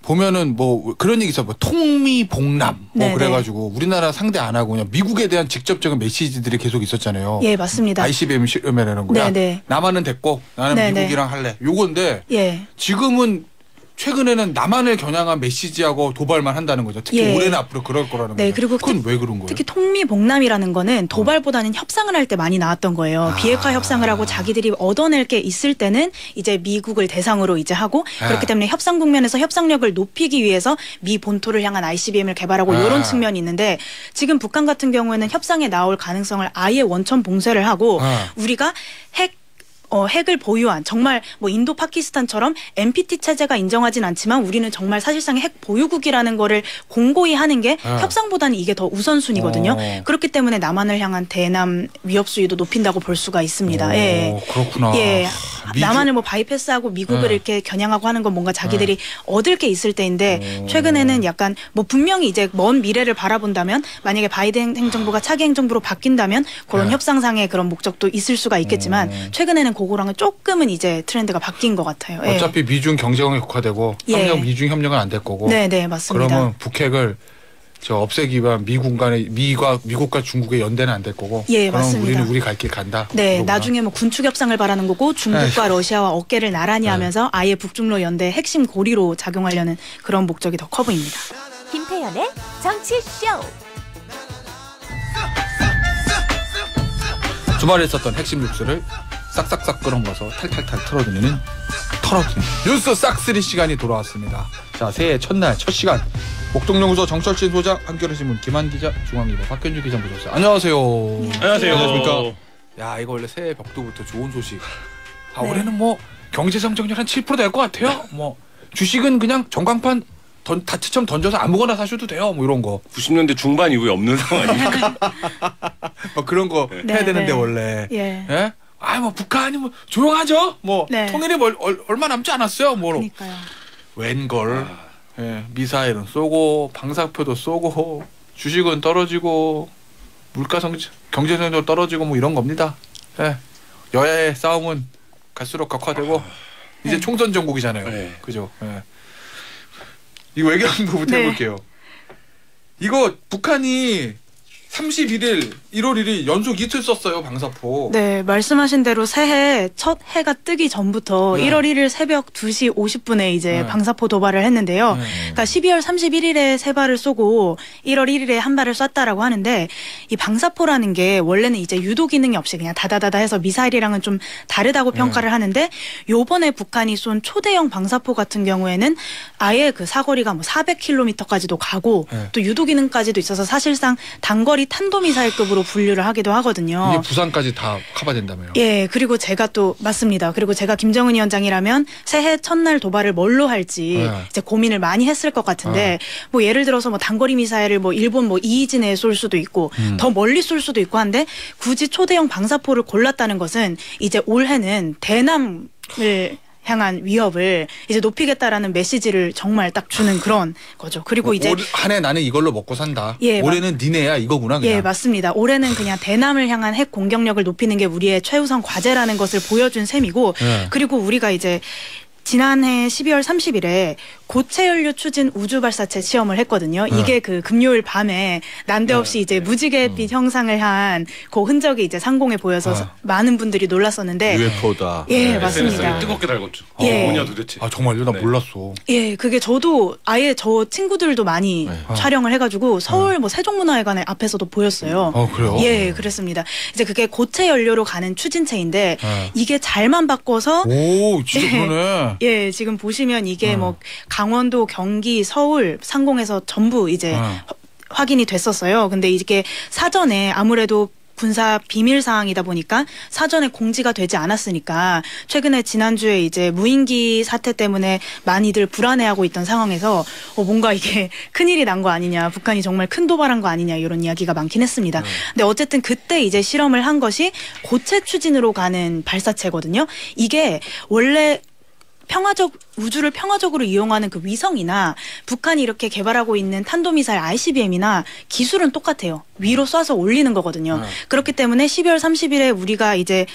보면은 뭐 그런 얘기 있어. 뭐 통미봉남 뭐 네네. 그래가지고 우리나라 상대 안 하고 그냥 미국에 대한 직접적인 메시지들이 계속 있었잖아요. 예, 맞습니다. ICBM 실험이라는 거야. 네네. 남한은 됐고 나는 네네. 미국이랑 할래. 요건데 예. 지금은 최근에는 남한을 겨냥한 메시지하고 도발만 한다는 거죠. 특히 예. 올해는 앞으로 그럴 거라는 네, 거죠. 그리고 그건 왜 그런 거예요? 특히 통미봉남이라는 거는 도발보다는 협상을 할 때 많이 나왔던 거예요. 비핵화 협상을 하고 자기들이 얻어낼 게 있을 때는 이제 미국을 대상으로 이제 하고 그렇기 때문에 협상 국면에서 협상력을 높이기 위해서 미 본토를 향한 ICBM을 개발하고 이런 측면이 있는데 지금 북한 같은 경우에는 협상에 나올 가능성을 아예 원천 봉쇄를 하고 우리가 핵을 보유한 정말 뭐 인도 파키스탄처럼 NPT 체제가 인정하진 않지만 우리는 정말 사실상 핵 보유국이라는 거를 공고히 하는 게 협상보다는 이게 더 우선순위거든요. 그렇기 때문에 남한을 향한 대남 위협 수위도 높인다고 볼 수가 있습니다. 예. 그렇구나. 예. 남한을 뭐 바이패스하고 미국을 이렇게 겨냥하고 하는 건 뭔가 자기들이 얻을 게 있을 때인데 최근에는 약간 뭐 분명히 이제 먼 미래를 바라본다면 만약에 바이든 행정부가 차기 행정부로 바뀐다면 그런 협상상의 그런 목적도 있을 수가 있겠지만 최근에는 그거랑은 조금은 이제 트렌드가 바뀐 것 같아요. 예. 어차피 미중 경쟁이 국화되고 예. 미중 협력은 안 될 거고. 네, 맞습니다. 그러면 북핵을 없애기 위한 미국과 중국의 연대는 안 될 거고. 예, 그럼 맞습니다. 우리는 우리 갈 길 간다. 네, 그거구나. 나중에 뭐 군축 협상을 바라는 거고 중국과 러시아와 어깨를 나란히 하면서 아예 북중로 연대 핵심 고리로 작용하려는 그런 목적이 더 커 보입니다. 김태현의 정치쇼. 주말에 있었던 핵심 뉴스를 싹싹싹 끌어모아서 탈탈탈 털어드리는 뉴스 싹쓸이 시간이 돌아왔습니다. 자, 새해 첫날 첫 시간 목동연구소 정철진 소장, 한겨레신문 김한 기자, 중앙일보 박현주 기자 모셨어요. 안녕하세요. 안녕하세요. 안녕하십니까. 야, 이거 원래 새해 벽두부터 좋은 소식. 올해는 뭐 경제 성장률 한 7% 될 것 같아요. 뭐 주식은 그냥 전광판 다트처럼 던져서 아무거나 사셔도 돼요. 뭐 이런 거. 90년대 중반 이후에 없는 상황이니까. 뭐 그런 거 해야 되는데 원래. 예. 예? 뭐 북한이 뭐 조용하죠. 뭐 통일이 얼마 남지 않았어요. 뭐. 그러니까요. 웬걸. 예, 미사일은 쏘고 방사표도 쏘고 주식은 떨어지고 경제 성장 떨어지고 뭐 이런 겁니다. 예. 여야의 싸움은 갈수록 격화되고 이제 총선 전국이잖아요. 네. 그죠? 예. 이거 외교한 거부터 해볼게요. 이거 북한이 31일, 1월 1일 연속 이틀 썼어요, 방사포. 네, 말씀하신 대로 새해 첫 해가 뜨기 전부터 1월 1일 새벽 2시 50분에 이제 방사포 도발을 했는데요. 그러니까 12월 31일에 세 발을 쏘고 1월 1일에 한 발을 쐈다라고 하는데 이 방사포라는 게 원래는 이제 유도 기능이 없이 그냥 다다다다 해서 미사일이랑은 좀 다르다고 평가를 하는데 요번에 북한이 쏜 초대형 방사포 같은 경우에는 아예 그 사거리가 뭐 400km까지도 가고 또 유도 기능까지도 있어서 사실상 단거리 탄도미사일급으로 분류를 하기도 하거든요. 이게 부산까지 다 커버된다며요. 예, 그리고 제가 또 맞습니다. 그리고 제가 김정은 위원장이라면 새해 첫날 도발을 뭘로 할지 이제 고민을 많이 했을 것 같은데 뭐 예를 들어서 뭐 단거리 미사일을 뭐 일본 뭐 이이진에 쏠 수도 있고 더 멀리 쏠 수도 있고 한데 굳이 초대형 방사포를 골랐다는 것은 이제 올해는 대남을 향한 위협을 이제 높이겠다라는 메시지를 정말 딱 주는 그런 거죠. 그리고 이제 한 해 나는 이걸로 먹고 산다. 예, 올해는 니네야 이거구나. 그냥. 예, 맞습니다. 올해는 그냥 대남을 향한 핵 공격력을 높이는 게 우리의 최우선 과제라는 것을 보여준 셈이고 그리고 우리가 이제 지난해 12월 30일에 고체 연료 추진 우주 발사체 시험을 했거든요. 이게 그 금요일 밤에 난데없이 이제 무지갯빛 형상을 한 그 흔적이 이제 상공에 보여서 많은 분들이 놀랐었는데 UFO다. 예, 맞습니다. 뜨겁게 달궜죠. 예. 뭐냐 도대체. 정말요? 나 몰랐어. 예, 그게 저도 아예 저 친구들도 많이 촬영을 해가지고 서울 뭐 세종문화회관 앞에서도 보였어요. 그래요? 예, 그랬습니다. 이제 그게 고체 연료로 가는 추진체인데 이게 잘만 바꿔서 오, 진짜 그러네. 예, 지금 보시면 이게 뭐 강원도, 경기, 서울 상공에서 전부 이제 확인이 됐었어요. 근데 이게 사전에 아무래도 군사 비밀 사항이다 보니까 사전에 공지가 되지 않았으니까 최근에 지난주에 이제 무인기 사태 때문에 많이들 불안해하고 있던 상황에서 뭔가 이게 큰일이 난 거 아니냐, 북한이 정말 큰 도발한 거 아니냐 이런 이야기가 많긴 했습니다. 근데 어쨌든 그때 이제 실험을 한 것이 고체 추진으로 가는 발사체거든요. 이게 원래 우주를 평화적으로 이용하는 그 위성이나 북한이 이렇게 개발하고 있는 탄도미사일 ICBM이나 기술은 똑같아요. 위로 쏴서 올리는 거거든요. 그렇기 때문에 12월 30일에 우리가 이제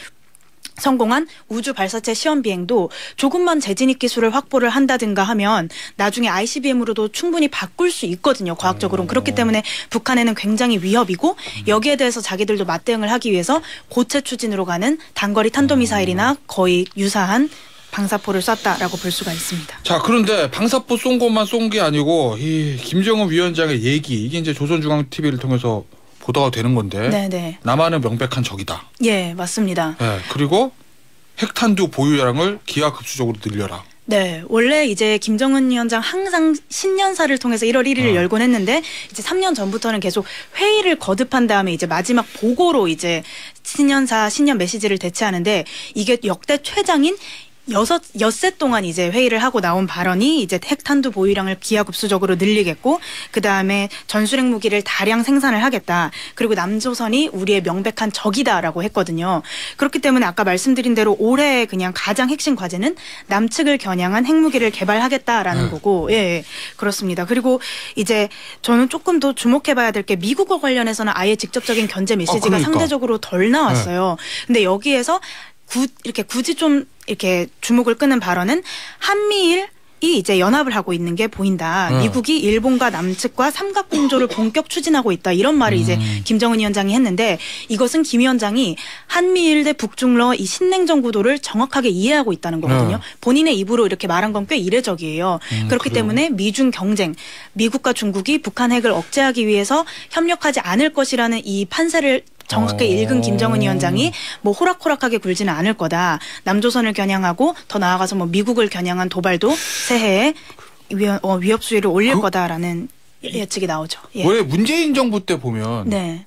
성공한 우주 발사체 시험 비행도 조금만 재진입 기술을 확보를 한다든가 하면 나중에 ICBM으로도 충분히 바꿀 수 있거든요. 과학적으로는. 그렇기 때문에 북한에는 굉장히 위협이고 여기에 대해서 자기들도 맞대응을 하기 위해서 고체 추진으로 가는 단거리 탄도미사일이나 거의 유사한 방사포를 쐈다라고 볼 수가 있습니다. 자, 그런데 방사포 쏜 것만 쏜 게 아니고 이 김정은 위원장의 얘기 이게 이제 조선중앙TV를 통해서 보도가 되는 건데 네네. 남한은 명백한 적이다. 예, 맞습니다. 네, 그리고 핵탄두 보유량을 기하급수적으로 늘려라. 네, 원래 이제 김정은 위원장 항상 신년사를 통해서 1월 1일을 열곤 했는데 이제 3년 전부터는 계속 회의를 거듭한 다음에 이제 마지막 보고로 이제 신년 메시지를 대체하는데 이게 역대 최장인 엿새 동안 이제 회의를 하고 나온 발언이 이제 핵탄두 보유량을 기하급수적으로 늘리겠고 그 다음에 전술핵 무기를 다량 생산을 하겠다. 그리고 남조선이 우리의 명백한 적이다라고 했거든요. 그렇기 때문에 아까 말씀드린 대로 올해 그냥 가장 핵심 과제는 남측을 겨냥한 핵무기를 개발하겠다라는 거고, 예, 그렇습니다. 그리고 이제 저는 조금 더 주목해봐야 될 게 미국과 관련해서는 아예 직접적인 견제 메시지가 그러니까. 상대적으로 덜 나왔어요. 근데 여기에서 이렇게 굳이 좀 이렇게 주목을 끄는 발언은 한미일이 이제 연합을 하고 있는 게 보인다. 미국이 일본과 남측과 삼각공조를 본격 추진하고 있다. 이런 말을 이제 김정은 위원장이 했는데 이것은 김 위원장이 한미일 대 북중러 이 신냉전 구도를 정확하게 이해하고 있다는 거거든요. 본인의 입으로 이렇게 말한 건 꽤 이례적이에요. 그렇기 그래요? 때문에 미중 경쟁, 미국과 중국이 북한 핵을 억제하기 위해서 협력하지 않을 것이라는 이 판세를 정확하게 읽은 김정은 위원장이 뭐 호락호락하게 굴지는 않을 거다. 남조선을 겨냥하고 더 나아가서 뭐 미국을 겨냥한 도발도 새해에 위협 수위를 올릴 거다라는 예측이 나오죠. 예. 왜 문재인 정부 때 보면 네.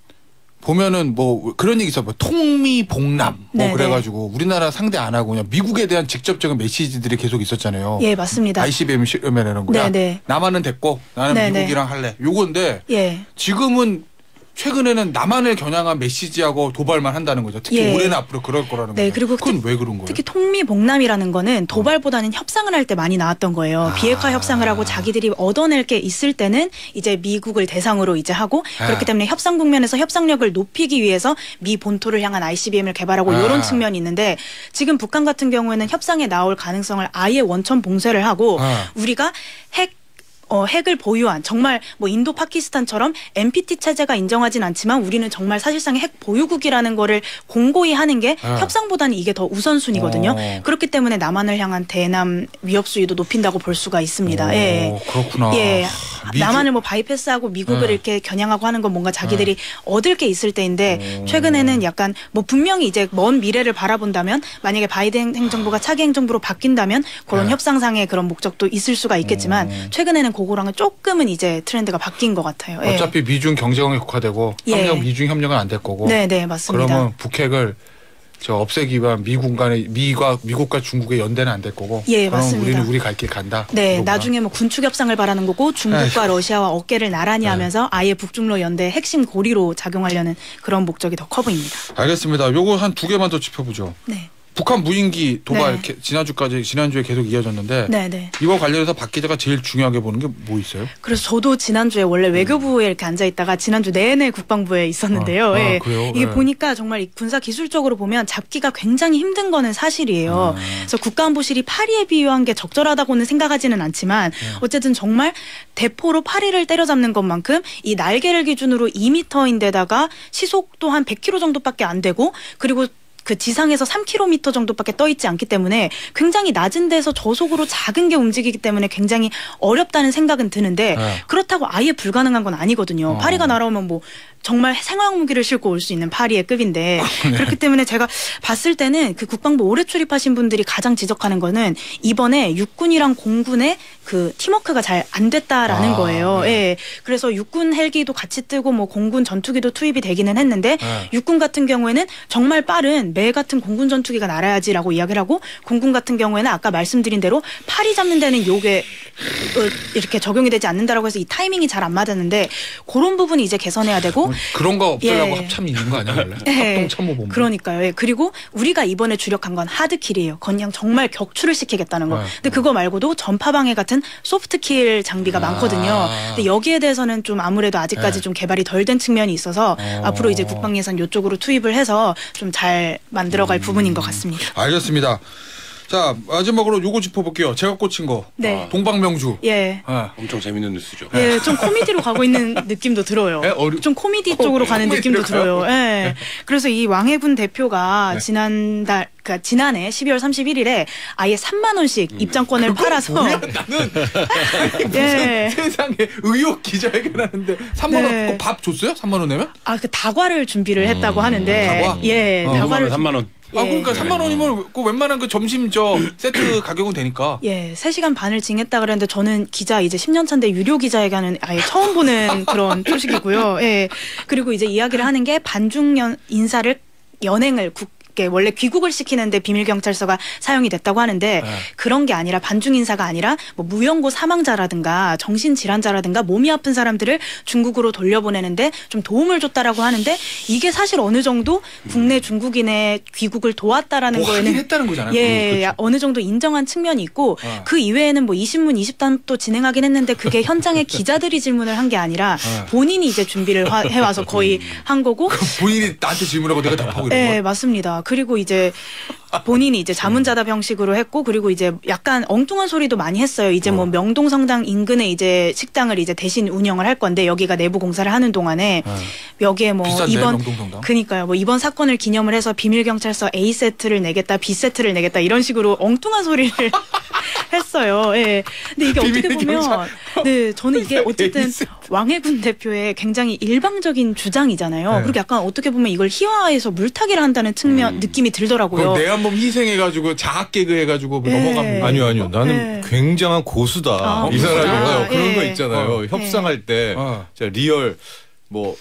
보면은 뭐 그런 얘기 있어. 뭐 통미봉남 뭐 네네. 그래가지고 우리나라 상대 안 하고 그냥 미국에 대한 직접적인 메시지들이 계속 있었잖아요. 예, 맞습니다. ICBM 실험이라는 거야. 네네. 남한은 됐고 나는 네네. 미국이랑 할래. 요건데 예. 지금은 최근에는 남한을 겨냥한 메시지하고 도발만 한다는 거죠. 특히 예. 올해는 앞으로 그럴 거라는 네, 거죠. 그리고 그건 왜 그런 거예요? 특히 통미봉남이라는 거는 도발보다는 협상을 할 때 많이 나왔던 거예요. 비핵화 협상을 하고 자기들이 얻어낼 게 있을 때는 이제 미국을 대상으로 이제 하고 그렇기 때문에 협상 국면에서 협상력을 높이기 위해서 미 본토를 향한 ICBM을 개발하고 이런 측면이 있는데 지금 북한 같은 경우에는 협상에 나올 가능성을 아예 원천 봉쇄를 하고 우리가 핵을 보유한 정말 뭐 인도 파키스탄처럼 NPT 체제가 인정하진 않지만 우리는 정말 사실상 핵 보유국이라는 거를 공고히 하는 게 협상보다는 이게 더 우선순위거든요. 그렇기 때문에 남한을 향한 대남 위협 수위도 높인다고 볼 수가 있습니다. 예. 그렇구나. 예. 남한을 뭐 바이패스하고 미국을 이렇게 겨냥하고 하는 건 뭔가 자기들이 얻을 게 있을 때인데 최근에는 약간 뭐 분명히 이제 먼 미래를 바라본다면 만약에 바이든 행정부가 차기 행정부로 바뀐다면 그런 협상상의 그런 목적도 있을 수가 있겠지만 최근에는 그거랑은 조금은 이제 트렌드가 바뀐 것 같아요. 예. 어차피 미중 경쟁이 국화되고 예. 미중 협력은 안 될 거고. 네, 맞습니다. 그러면 북핵을 없애기 위한 미국과 중국의 연대는 안 될 거고. 예, 그럼 맞습니다. 우리는 우리 갈 길 간다. 네, 이거구나. 나중에 뭐 군축 협상을 바라는 거고 중국과 러시아와 어깨를 나란히 하면서 아예 북중러 연대 핵심 고리로 작용하려는 그런 목적이 더 커 보입니다. 알겠습니다. 요거 한 두 개만 더 짚어보죠. 네. 북한 무인기 도발 네. 지난주에 계속 이어졌는데 네. 이거 관련해서 박 기자가 제일 중요하게 보는 게 뭐 있어요? 그래서 저도 지난주에 원래 외교부에 이렇게 앉아 있다가 지난주 내내 국방부에 있었는데요. 예. 그래요? 이게 네. 보니까 정말 이 군사 기술적으로 보면 잡기가 굉장히 힘든 거는 사실이에요. 그래서 국가안보실이 파리에 비유한 게 적절하다고는 생각하지는 않지만 어쨌든 정말 대포로 파리를 때려잡는 것만큼 이 날개를 기준으로 2m인데다가 시속도 한 100km 정도밖에 안 되고 그리고 그 지상에서 3km 정도밖에 떠 있지 않기 때문에 굉장히 낮은 데서 저속으로 작은 게 움직이기 때문에 굉장히 어렵다는 생각은 드는데 그렇다고 아예 불가능한 건 아니거든요. 파리가 날아오면 뭐 정말 생화학 무기를 싣고 올 수 있는 파리의 급인데 그렇기 때문에 제가 봤을 때는 그 국방부 올해 출입하신 분들이 가장 지적하는 거는 이번에 육군이랑 공군의 그 팀워크가 잘 안 됐다라는 거예요. 네. 예. 그래서 육군 헬기도 같이 뜨고 뭐 공군 전투기도 투입이 되기는 했는데 육군 같은 경우에는 정말 빠른 매 같은 공군 전투기가 날아야지라고 이야기를 하고 공군 같은 경우에는 아까 말씀드린 대로 파리 잡는 데는 요게 이렇게 적용이 되지 않는다라고 해서 이 타이밍이 잘 안 맞았는데 그런 부분이 이제 개선해야 되고 그런 거 없애려고 예. 합참이 있는 거 아니야 원래? 예. 합동참모본부. 그러니까요. 예. 그리고 우리가 이번에 주력한 건 하드킬이에요. 그냥 정말 격추를 시키겠다는 거. 네. 근데 그거 말고도 전파방해 같은 소프트킬 장비가 많거든요. 근데 여기에 대해서는 좀 아무래도 아직까지 네. 좀 개발이 덜 된 측면이 있어서 앞으로 이제 국방 예산 이쪽으로 투입을 해서 좀 잘 만들어갈 부분인 것 같습니다. 알겠습니다. 자 마지막으로 요거 짚어볼게요. 제가 꽂힌 거. 네. 동방명주. 예. 엄청 재밌는 뉴스죠. 예, 좀 코미디로 가고 있는 느낌도 들어요. 예? 좀 코미디 쪽으로 가는 코미디로 느낌도 들어요. 가요? 예. 그래서 이 왕해군 대표가 네. 그러니까 지난해 12월 31일에 아예 3만 원씩 입장권을 팔아서 뭐야? 나는 예. 세상에 의혹 기자회견하는데 3만 원 네. 그거 밥 줬어요? 3만 원 내면? 그 다과를 준비를 했다고 하는데 다과? 예, 다과를 3만 원. 아 예. 그러니까 3만 원이면 그 웬만한 그 점심 세트 가격은 되니까. 예, 3시간 반을 징했다 그랬는데 저는 기자 이제 10년 차인데 유료 기자회견은 아예 처음 보는 그런 소식이고요. 예. 그리고 이제 이야기를 하는 게 반중 인사를 연행을 원래 귀국을 시키는데 비밀경찰서가 사용이 됐다고 하는데 네. 그런 게 아니라 반중 인사가 아니라 뭐 무연고 사망자라든가 정신질환자라든가 몸이 아픈 사람들을 중국으로 돌려보내는데 좀 도움을 줬다라고 하는데 이게 사실 어느 정도 국내 중국인의 귀국을 도왔다라는 뭐 하긴 거에는 했다는 거잖아요. 예, 그렇죠. 어느 정도 인정한 측면이 있고 그 이외에는 뭐 20문 20단도 진행하긴 했는데 그게 현장에 기자들이 질문을 한 게 아니라 본인이 이제 준비를 해와서 거의 한 거고 본인이 나한테 질문하고 내가 답하고 이런 네, 거. 맞습니다. 그리고 이제 본인이 이제 자문자답 형식으로 했고 그리고 이제 약간 엉뚱한 소리도 많이 했어요. 이제 뭐 명동성당 인근에 이제 식당을 이제 대신 운영을 할 건데 여기가 내부 공사를 하는 동안에 여기에 뭐 비싼데, 이번 명동성당? 그러니까요. 뭐 이번 사건을 기념을 해서 비밀경찰서 A 세트를 내겠다, B 세트를 내겠다 이런 식으로 엉뚱한 소리를 했어요. 예. 근데 이게 어떻게 보면 비밀경찰. 네, 저는 이게 어쨌든 A 세트. 왕해군 대표의 굉장히 일방적인 주장이잖아요. 네. 그리고 약간 어떻게 보면 이걸 희화화해서 물타기를 한다는 측면 느낌이 들더라고요. 그럼 내 한 몸 희생해가지고 자학 개그 해가지고 네. 넘어갑니다. 아니요. 네. 나는 굉장한 고수다. 아, 이 사람이 고수다. 그런 예. 거 있잖아요. 협상할 때 진짜 리얼 뭐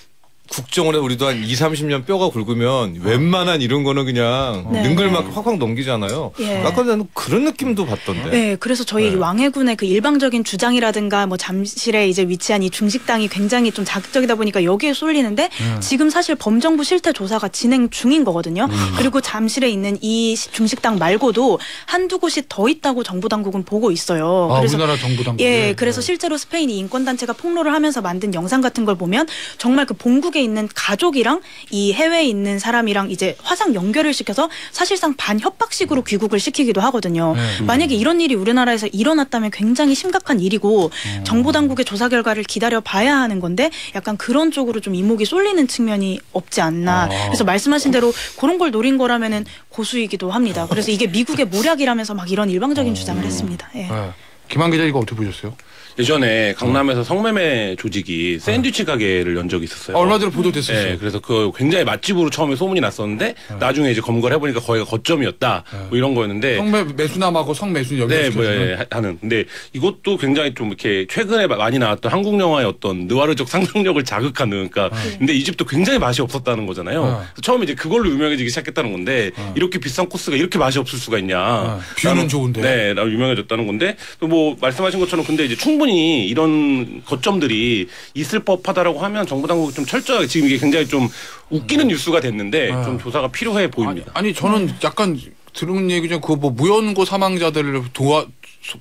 국정원에 우리도 한 20-30년 뼈가 굵으면 웬만한 이런 거는 그냥 네. 능글맞게 확확 넘기잖아요. 예. 아까 나는 그런 느낌도 받던데. 네, 그래서 저희 네. 왕해군의 그 일방적인 주장이라든가 뭐 잠실에 이제 위치한 이 중식당이 굉장히 좀 자극적이다 보니까 여기에 쏠리는데 지금 사실 범정부 실태 조사가 진행 중인 거거든요. 그리고 잠실에 있는 이 중식당 말고도 한두 곳이 더 있다고 정부 당국은 보고 있어요. 아, 우리나라 정부 당국. 예, 그래서 실제로 스페인이 인권단체가 폭로를 하면서 만든 영상 같은 걸 보면 정말 그 본국에 있는 가족이랑 이 해외에 있는 사람이랑 이제 화상 연결을 시켜서 사실상 반협박식으로 귀국을 시키기도 하거든요. 만약에 이런 일이 우리나라에서 일어났다면 굉장히 심각한 일이고 정보 당국의 조사 결과를 기다려 봐야 하는 건데 약간 그런 쪽으로 좀 이목이 쏠리는 측면이 없지 않나. 그래서 말씀하신 대로 그런 걸 노린 거라면은 고수이기도 합니다. 그래서 이게 미국의 모략이라면서 막 이런 일방적인 주장을 했습니다. 예. 네. 김한 기자 이거 어떻게 보셨어요? 예전에 강남에서 성매매 조직이 샌드위치 가게를 연 적이 있었어요. 얼마 전에 보도됐었어요. 네, 그래서 그 굉장히 맛집으로 처음에 소문이 났었는데 나중에 이제 검거를 해보니까 거기가 거점이었다. 뭐 이런 거였는데. 매수남하고 성매수 네, 연결시켜주는. 뭐, 하는. 근데 이것도 굉장히 좀 이렇게 최근에 많이 나왔던 한국 영화의 어떤 느와르적 상상력을 자극하는, 그러니까. 근데 이 집도 굉장히 맛이 없었다는 거잖아요. 그래서 처음에 이제 그걸로 유명해지기 시작했다는 건데 이렇게 비싼 코스가 이렇게 맛이 없을 수가 있냐. 뷰는 좋은데. 네, 라고 유명해졌다는 건데 또 뭐 말씀하신 것처럼 근데 이제 충분히 이런 거점들이 있을 법하다라고 하면 정부 당국이 좀 철저하게 지금 이게 굉장히 좀 웃기는 뉴스가 됐는데 좀 조사가 필요해 보입니다. 아니 저는 약간 들은 얘기 중에 그거 뭐 무연고 사망자들을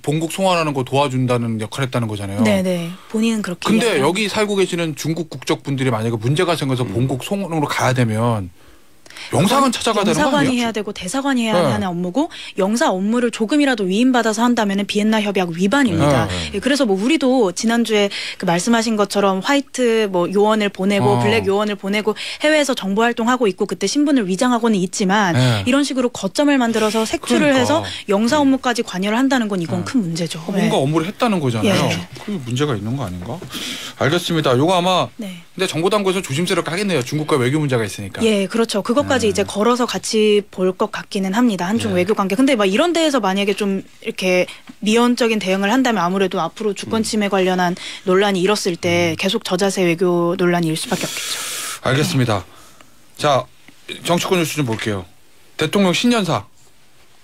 본국 송환하는 거 도와준다는 역할을 했다는 거잖아요. 네네. 본인은 그렇게. 근데 이야기하고. 여기 살고 계시는 중국 국적 분들이 만약에 문제가 생겨서 본국 송환으로 가야 되면 영사관 찾아가야 되는 거 영사관이 아니에요? 해야 되고 대사관이 해야 네. 하는 업무고 영사 업무를 조금이라도 위임받아서 한다면은 비엔나 협약 위반입니다. 예, 그래서 뭐 우리도 지난주에 그 말씀하신 것처럼 화이트 뭐 요원을 보내고 블랙 요원을 보내고 해외에서 정보 활동하고 있고 그때 신분을 위장하고는 있지만 네. 이런 식으로 거점을 만들어서 색출을 그러니까. 해서 영사 업무까지 관여를 한다는 건 이건 큰 문제죠. 뭔가 업무를 했다는 거잖아요. 예. 그게 문제가 있는 거 아닌가? 알겠습니다. 요거 아마 네. 근데 정보 당국에서 조심스럽게 하겠네요. 중국과 외교 문제가 있으니까. 예, 그렇죠. 그것까지 이제 걸어서 같이 볼 것 같기는 합니다. 한중 예. 외교 관계. 근데 막 이런 데에서 만약에 좀 이렇게 미온적인 대응을 한다면 아무래도 앞으로 주권 침해 관련한 논란이 일었을 때 계속 저자세 외교 논란이 일 수밖에 없겠죠. 알겠습니다. 자, 정치권 뉴스 좀 볼게요. 대통령 신년사.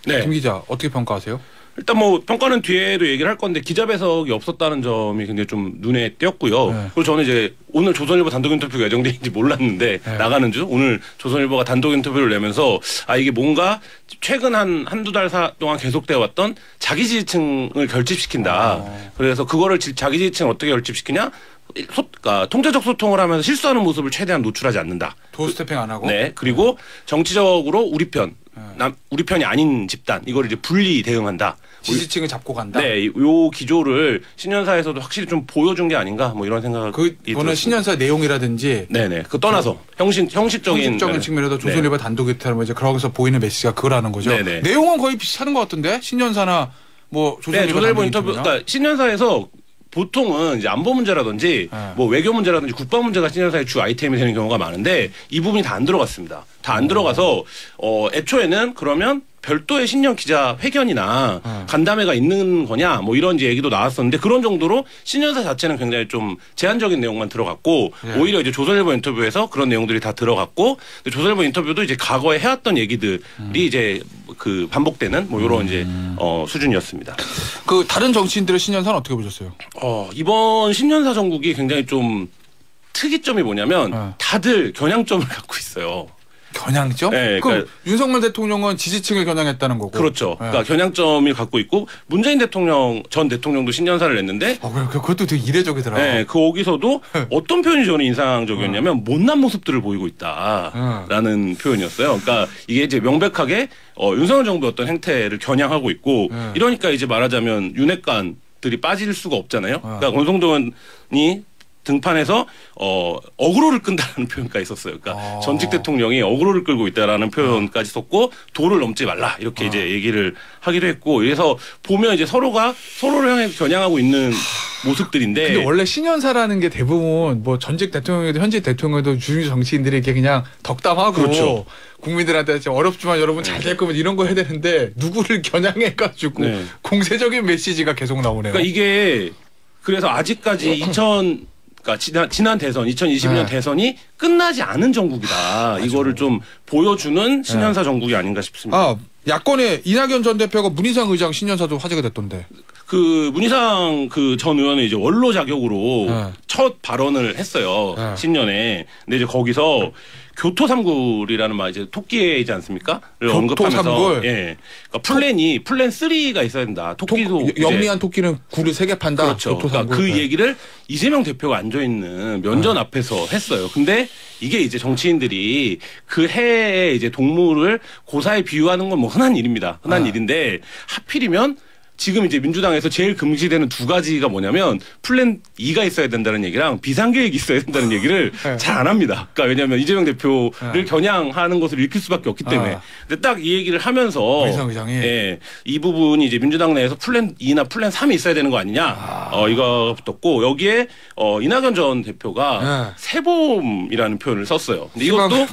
네. 김 기자 어떻게 평가하세요? 일단 뭐 평가는 뒤에도 얘기를 할 건데 기자 배석이 없었다는 점이 굉장히 좀 눈에 띄었고요. 네. 그리고 저는 이제 오늘 조선일보 단독 인터뷰가 예정되는지 몰랐는데 네. 나가는 주 오늘 조선일보가 단독 인터뷰를 내면서 이게 뭔가 최근 한두 달 동안 계속되어 왔던 자기 지지층을 결집시킨다. 그래서 그거를 자기 지지층을 어떻게 결집시키냐? 그러니까 통제적 소통을 하면서 실수하는 모습을 최대한 노출하지 않는다. 도스태핑 안 하고. 네. 그리고 정치적으로 우리 편이 아닌 집단 이걸 이제 분리 대응한다. 지지층을 잡고 간다. 네, 요 기조를 신년사에서도 확실히 좀 보여준 게 아닌가 뭐 이런 생각이 그거는 신년사 내용이라든지 네네 그 떠나서 형식적인 측면에서 조선일보 단독 이탈 이제 거기서 보이는 메시지가 그거라는 거죠. 네네. 내용은 거의 비슷한 것 같은데 신년사나 뭐 조선일보 인터뷰 그러니까 신년사에서 보통은 이제 안보 문제라든지 뭐 외교 문제라든지 국방 문제가 신년사의 주 아이템이 되는 경우가 많은데 이 부분이 다 안 들어갔습니다. 다 안 들어가서 애초에는 그러면 별도의 신년 기자 회견이나 간담회가 있는 거냐 뭐 이런 이제 얘기도 나왔었는데 그런 정도로 신년사 자체는 굉장히 좀 제한적인 내용만 들어갔고 오히려 이제 조선일보 인터뷰에서 그런 내용들이 다 들어갔고 근데 조선일보 인터뷰도 이제 과거에 해왔던 얘기들이 이제 그 반복되는 뭐 이런 이제 수준이었습니다. 그 다른 정치인들의 신년사는 어떻게 보셨어요? 이번 신년사 정국이 굉장히 좀 특이점이 뭐냐면 다들 겨냥점을 갖고 있어요. 겨냥점? 네, 그러니까 윤석열 대통령은 지지층을 겨냥했다는 거고. 그렇죠. 그러니까 겨냥점을 갖고 있고 문재인 전 대통령도 신년사를 냈는데 그것도 되게 이례적이더라고요. 네, 거기서도 어떤 표현이 저는 인상적이었냐면 못난 모습들을 보이고 있다라는 표현이었어요. 그러니까 이게 이제 명백하게 윤석열 정부의 어떤 행태를 겨냥하고 있고 이러니까 이제 말하자면 윤핵관들이 빠질 수가 없잖아요. 그러니까 권성동이 등판에서 어그로를 끈다라는 표현까지 있었어요. 그러니까 전직 대통령이 어그로를 끌고 있다라는 표현까지 썼고 도를 넘지 말라 이렇게 이제 얘기를 하기도 했고 그래서 보면 이제 서로가 서로를 향해 겨냥하고 있는 모습들인데. 근데 원래 신년사라는 게 대부분 뭐 전직 대통령에도 현직 대통령에도 주류 정치인들이 이렇게 그냥 덕담하고 그렇죠. 국민들한테 어렵지만 여러분 잘 될 거면 이런 거 해야 되는데 누구를 겨냥해가지고 공세적인 메시지가 계속 나오네요. 그러니까 이게 그래서 아직까지 그러니까 지난 대선 2020년 대선이 끝나지 않은 정국이다. 이거를 좀 보여주는 신년사 정국이 아닌가 싶습니다. 야권의 이낙연 전 대표가 문희상 의장 신년사도 화제가 됐던데. 그 문희상 그 전 의원은 이제 원로 자격으로 첫 발언을 했어요. 신년에. 근데 이제 거기서 교토삼굴이라는 말 이제 토끼이지 않습니까? 를 언급하면서 그러니까 플랜 3가 있어야 된다. 토끼도 영리한 토끼는 굴을 3개 판다. 그렇죠. 그러니까 그 얘기를 이재명 대표가 앉아 있는 면전 앞에서 했어요. 근데 이게 이제 정치인들이 그 해에 이제 동물을 고사에 비유하는 건 뭐 흔한 일입니다. 흔한 일인데 하필이면 지금 이제 민주당에서 제일 금지되는 두 가지가 뭐냐면 플랜 2가 있어야 된다는 얘기랑 비상계획이 있어야 된다는 얘기를 잘 안 합니다. 그러니까 왜냐하면 이재명 대표를 겨냥하는 것을 읽힐 수밖에 없기 때문에. 근데 딱 이 얘기를 하면서 이 부분이 이제 민주당 내에서 플랜 2나 플랜 3이 있어야 되는 거 아니냐 이거 붙었고 여기에 이낙연 전 대표가 세봄이라는 표현을 썼어요. 근데 이것도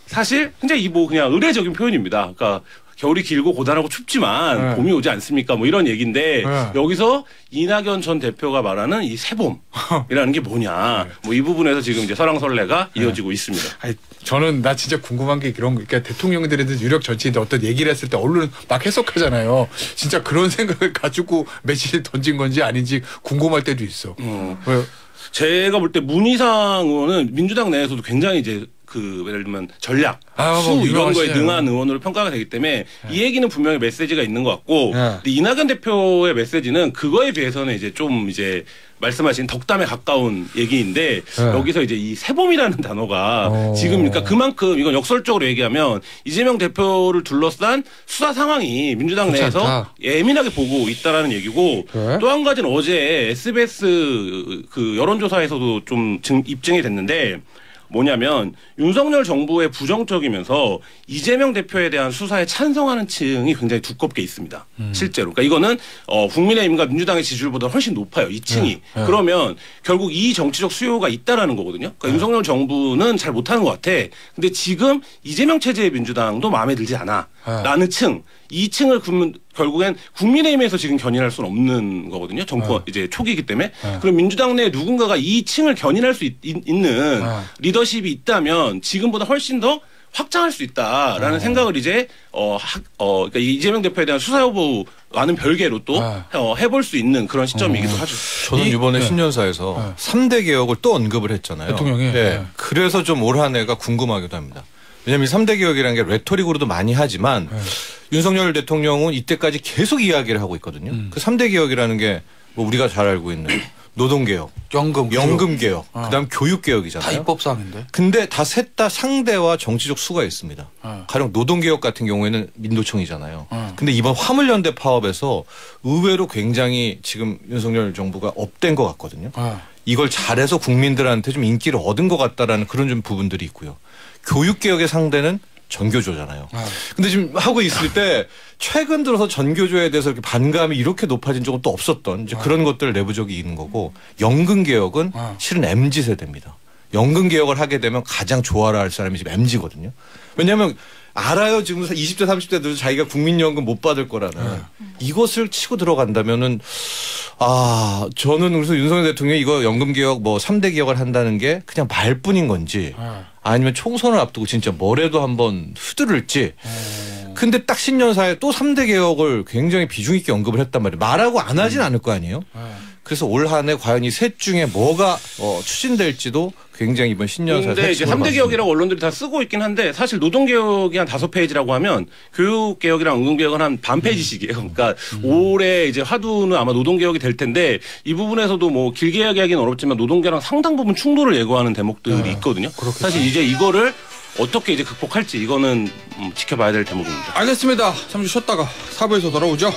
사실 굉장히 뭐 그냥 의례적인 표현입니다. 그러니까 겨울이 길고 고단하고 춥지만 봄이 오지 않습니까? 뭐 이런 얘기인데 여기서 이낙연 전 대표가 말하는 이 세봄이라는 게 뭐냐? 뭐 이 부분에서 지금 이제 설왕설래가 이어지고 있습니다. 저는 나 진짜 궁금한 게 이런 거. 그러니까 대통령들한테 유력 정치인들 어떤 얘기를 했을 때 언론 막 해석하잖아요. 진짜 그런 생각을 가지고 메시지를 던진 건지 아닌지 궁금할 때도 있어. 제가 볼 때 문희상 의원은 민주당 내에서도 굉장히 이제 예를 들면 전략, 수 이런 거에 능한 의원으로 평가가 되기 때문에 이 얘기는 분명히 메시지가 있는 것 같고 근데 이낙연 대표의 메시지는 그거에 비해서는 이제 좀 이제 말씀하신 덕담에 가까운 얘기인데 여기서 이제 이 세봄이라는 단어가 지금 그러니까 그만큼 이건 역설적으로 얘기하면 이재명 대표를 둘러싼 수사 상황이 민주당 내에서 예민하게 보고 있다라는 얘기고 또 한 가지는 어제 SBS 그 여론조사에서도 좀 입증이 됐는데 뭐냐면 윤석열 정부의 부정적이면서 이재명 대표에 대한 수사에 찬성하는 층이 굉장히 두껍게 있습니다. 실제로. 그러니까 이거는 국민의힘과 민주당의 지지율보다 훨씬 높아요. 이 층이. 그러면 결국 이 정치적 수요가 있다라는 거거든요. 그러니까 윤석열 정부는 잘 못하는 것 같아. 근데 지금 이재명 체제의 민주당도 마음에 들지 않아. 라는 층. 이 층을 결국엔 국민의힘에서 지금 견인할 수는 없는 거거든요. 정권 이제 초기이기 때문에. 그럼 민주당 내에 누군가가 이 층을 견인할 수 있는 리더십이 있다면 지금보다 훨씬 더 확장할 수 있다라는 생각을 이제 그러니까 이재명 대표에 대한 수사 여부와는 별개로 또 해볼 수 있는 그런 시점이기도 하죠. 저는 이번에 신년사에서 3대 개혁을 또 언급을 했잖아요. 대통령이. 그래서 좀 올 한 해가 궁금하기도 합니다. 왜냐하면 3대 개혁이라는 게 레토릭으로도 많이 하지만 윤석열 대통령은 이때까지 계속 이야기를 하고 있거든요. 그 3대 개혁이라는 게 뭐 우리가 잘 알고 있는 노동개혁, 연금개혁, 그다음 교육개혁이잖아요. 다 입법사항인데. 근데 다 셋 다 상대와 정치적 수가 있습니다. 가령 노동개혁 같은 경우에는 민노총이잖아요. 근데 이번 화물연대 파업에서 의외로 굉장히 지금 윤석열 정부가 업된 것 같거든요. 이걸 잘해서 국민들한테 좀 인기를 얻은 것 같다라는 그런 좀 부분들이 있고요. 교육개혁의 상대는 전교조잖아요. 근데 지금 하고 있을 때 최근 들어서 전교조에 대해서 이렇게 반감이 이렇게 높아진 적은 또 없었던 이제 그런 것들 내부적이 있는 거고 연금개혁은 실은 MZ세대입니다. 연금개혁을 하게 되면 가장 좋아라 할 사람이 지금 MZ거든요. 왜냐하면 알아요. 지금 20대 30대들도 자기가 국민연금 못 받을 거라는 이것을 치고 들어간다면은 저는 그래서 윤석열 대통령이 이거 연금개혁 뭐 3대 개혁을 한다는 게 그냥 말뿐인 건지 아니면 총선을 앞두고 진짜 뭐래도 한번 휘두를지. 근데 딱 신년사에 또 3대 개혁을 굉장히 비중 있게 언급을 했단 말이에요. 말하고 안 하진 않을 거 아니에요. 그래서 올 한 해 과연 이 셋 중에 뭐가 추진될지도 굉장히 이번 신년사에 근데 이제 3대 개혁이라고 언론들이 다 쓰고 있긴 한데 사실 노동개혁이 한 5페이지라고 하면 교육개혁이랑 은근개혁은 한 반 페이지씩이에요. 그러니까 올해 이제 화두는 아마 노동개혁이 될 텐데 이 부분에서도 뭐 길게 이야기하기는 어렵지만 노동개혁랑 상당 부분 충돌을 예고하는 대목들이 있거든요. 사실 이제 이거를 어떻게 이제 극복할지 이거는 지켜봐야 될 대목입니다. 알겠습니다. 잠시 쉬었다가 4부에서 돌아오죠.